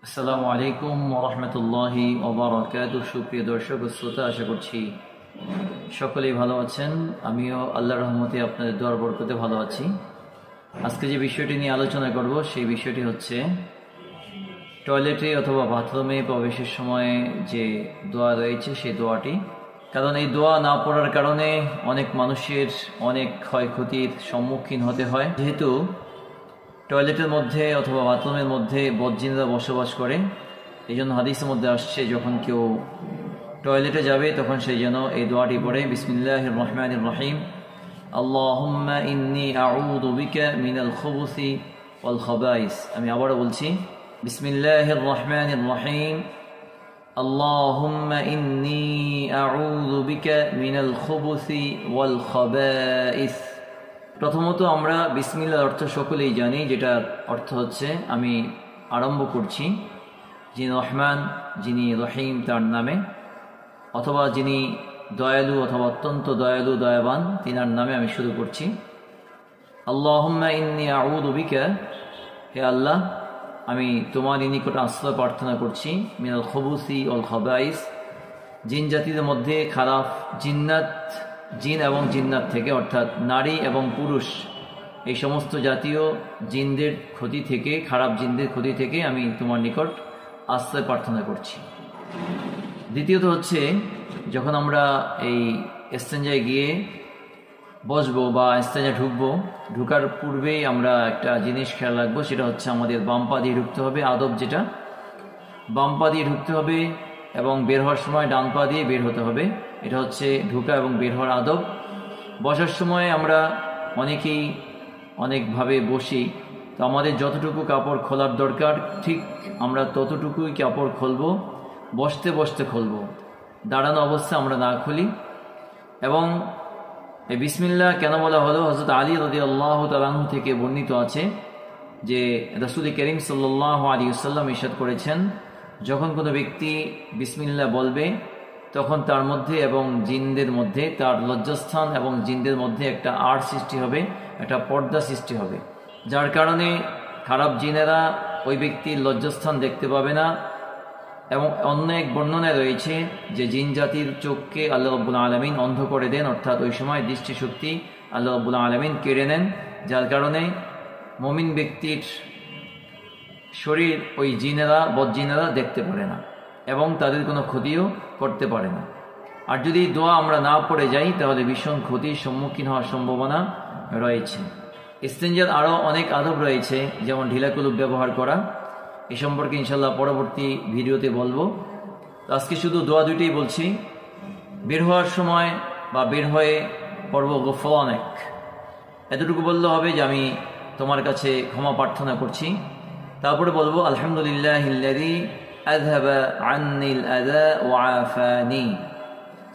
আসসালামু আলাইকুম ওয়া রাহমাতুল্লাহি ওয়া বারাকাতুহু। সুপ্রিয় দর্শক ও শ্রোতা, আশা করছি সকলেই ভালো আছেন। আমিও আল্লাহর রহমতে আপনাদের দোয়ার বরকতে ভালো আছি। আজকে যে বিষয়টি নিয়ে আলোচনা করব সেই বিষয়টি হচ্ছে টয়লেটে অথবা বাথরুমে প্রবেশের সময় যে দোয়া রয়েছে সেই দোয়াটি। কারণ এই দোয়া না পড়ার কারণে অনেক মানুষের অনেক ক্ষয়ক্ষতির সম্মুখীন হতে হয়। যেহেতু টয়লেটের মধ্যে অথবা বাথরুমের মধ্যে বদজিনরা বসবাস করে, এই জন্য হাদিসের মধ্যে আসছে যখন কেউ টয়লেটে যাবে তখন সেই যেন এই দোয়াটি পড়ে, বিসমিল্লাহির রহমানির রহিম, আল্লাহুম্মা ইন্নী আউযু বিকা মিনাল খুবুসি ওয়াল খাবাইস। আমি আবারও বলছি, বিসমিল্লাহির রহমানির রহিম, আল্লাহুম্মা ইন্নী আউযু বিকা মিনাল খুবুসি ওয়াল খাবাইস। প্রথমত আমরা বিসমিল্লাহর অর্থ সকলেই জানি, যেটার অর্থ হচ্ছে আমি আরম্ভ করছি যিনি রহমান, যিনি রহিম তার নামে, অথবা যিনি দয়ালু অথবা অত্যন্ত দয়ালু দয়াবান তিনার নামে আমি শুরু করছি। আল্লাহুম্মা ইন্নী আউযু বিকা, হে আল্লাহ আমি তোমারই নিকট আশ্রয় প্রার্থনা করছি, মিনাল খুবুসি ওয়াল খাবাইস, জিন জাতির মধ্যে খারাপ জিন এবং জিন্নাত থেকে, অর্থাৎ নারী এবং পুরুষ এই সমস্ত জাতীয় জিনদের ক্ষতি থেকে, খারাপ জিনদের ক্ষতি থেকে আমি তোমার নিকট আশ্রয় প্রার্থনা করছি। দ্বিতীয়ত হচ্ছে, যখন আমরা এই ইস্তেঞ্জায় গিয়ে বসবো বা ইস্তেঞ্জায় ঢুকবো, ঢুকার পূর্বেই আমরা একটা জিনিস খেয়াল রাখবো, সেটা হচ্ছে আমাদের বাম পা দিয়ে ঢুকতে হবে। আদব যেটা, বাম পা দিয়ে ঢুকতে হবে এবং বের হওয়ার সময় ডান পা দিয়ে বের হতে হবে। এটা হচ্ছে ঢুকা এবং বের হওয়ার আদব। বসার সময় আমরা অনেকেই অনেকভাবে বসি, তো আমাদের যতটুকু কাপড় খোলার দরকার ঠিক আমরা ততটুকুই কাপড় খুলব, বসতে বসতে খুলব, দাঁড়ানো অবস্থায় আমরা না খুলি। এবং এই বিসমিল্লাহ কেন বলা হলো, হযরত আলী রাদিয়াল্লাহু তাআলা আনহু থেকে বর্ণিত আছে যে রাসূল করিম সাল্লাল্লাহু আলাইহি ওয়াসাল্লাম ইরশাদ করেছেন, যখন কোনো ব্যক্তি বিসমিল্লাহ বলবে তখন তার মধ্যে এবং জিনদের মধ্যে, তার লজ্জাস্থান এবং জিনদের মধ্যে একটা আড় সৃষ্টি হবে, একটা পর্দা সৃষ্টি হবে, যার কারণে খারাপ জিনেরা ওই ব্যক্তির লজ্জাস্থান দেখতে পাবে না। এবং অন্য এক বর্ণনায় রয়েছে যে জিন জাতির চোখকে আল্লাহ রাব্বুল আলামিন অন্ধ করে দেন, অর্থাৎ ওই সময় দৃষ্টিশক্তি আল্লাহ রাব্বুল আলামিন কেড়ে নেন, যার কারণে মুমিন ব্যক্তির শরীর ওই জিনেরা, বদজিনেরা দেখতে পারে না এবং তাদের কোনো ক্ষতিও করতে পারে না। আর যদি দোয়া আমরা না পড়ে যাই তাহলে ভীষণ ক্ষতির সম্মুখীন হওয়ার সম্ভাবনা রয়েছে। ইস্তেঞ্জার আরও অনেক আদব রয়েছে, যেমন ঢিলা কুলুপ ব্যবহার করা, এ সম্পর্কে ইনশাল্লাহ পরবর্তী ভিডিওতে বলবো। আজকে শুধু দোয়া দুইটাই বলছি। বের হওয়ার সময় বা বের হয়ে পড়ব গফরানাক, এতটুকু বললে হবে যে আমি তোমার কাছে ক্ষমা প্রার্থনা করছি। তারপরে বলবো আলহামদুলিল্লাহিল্লাযী আযহাবা আন্নিল আযা ওয়া আফানি,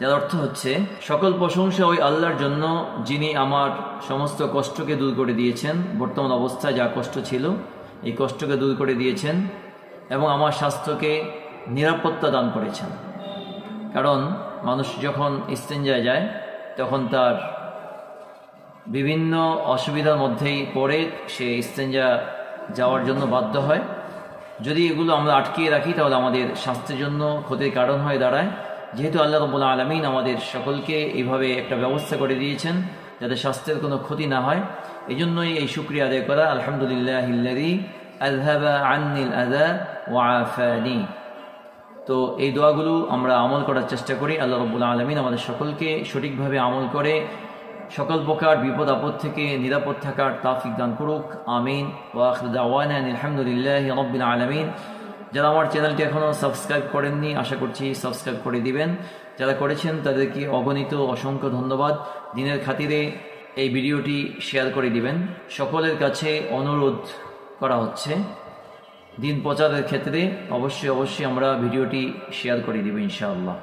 যার অর্থ হচ্ছে সকল প্রশংসা ওই আল্লাহর জন্য যিনি আমার সমস্ত কষ্টকে দূর করে দিয়েছেন, বর্তমান অবস্থায় যা কষ্ট ছিল এই কষ্টকে দূর করে দিয়েছেন এবং আমার স্বাস্থ্যকে নিরাপত্তা দান করেছেন। কারণ মানুষ যখন ইস্তেঞ্জায় যায় তখন তার বিভিন্ন অসুবিধার মধ্যেই পড়ে সে ইস্তেঞ্জা যাওয়ার জন্য বাধ্য হয়। যদি এগুলো আমরা আটকিয়ে রাখি তাহলে আমাদের স্বাস্থ্যের জন্য ক্ষতির কারণ হয়ে দাঁড়ায়। যেহেতু আল্লাহ রাব্বুল আলামিন আমাদের সকলকে এইভাবে একটা ব্যবস্থা করে দিয়েছেন যাতে স্বাস্থ্যের কোনো ক্ষতি না হয়, এই জন্যই এই শুকরিয়া আদায় করা, আলহামদুলিল্লাহিল্লাযী আযহাবা আন্নিল আযা ওয়া আফানি। তো এই দোয়াগুলো আমরা আমল করার চেষ্টা করি। আল্লাহ রাব্বুল আলামিন আমাদের সকলকে সঠিকভাবে আমল করে সকল প্রকার বিপদ আপদ থেকে নিরাপদ থাকার তৌফিক দান করুক, আমিন। ওয়া আখিরু দাওয়ানা আলহামদুলিল্লাহি রাব্বিল আলামিন। যারা আমার চ্যানেলটি এখনও সাবস্ক্রাইব করেননি, আশা করছি সাবস্ক্রাইব করে দিবেন। যারা করেছেন তাদেরকে অগণিত অসংখ্য ধন্যবাদ। দিনের খাতিরে এই ভিডিওটি শেয়ার করে দিবেন। সকলের কাছে অনুরোধ করা হচ্ছে, দিন প্রচারের ক্ষেত্রে অবশ্যই আমরা ভিডিওটি শেয়ার করে দিব ইনশাআল্লাহ।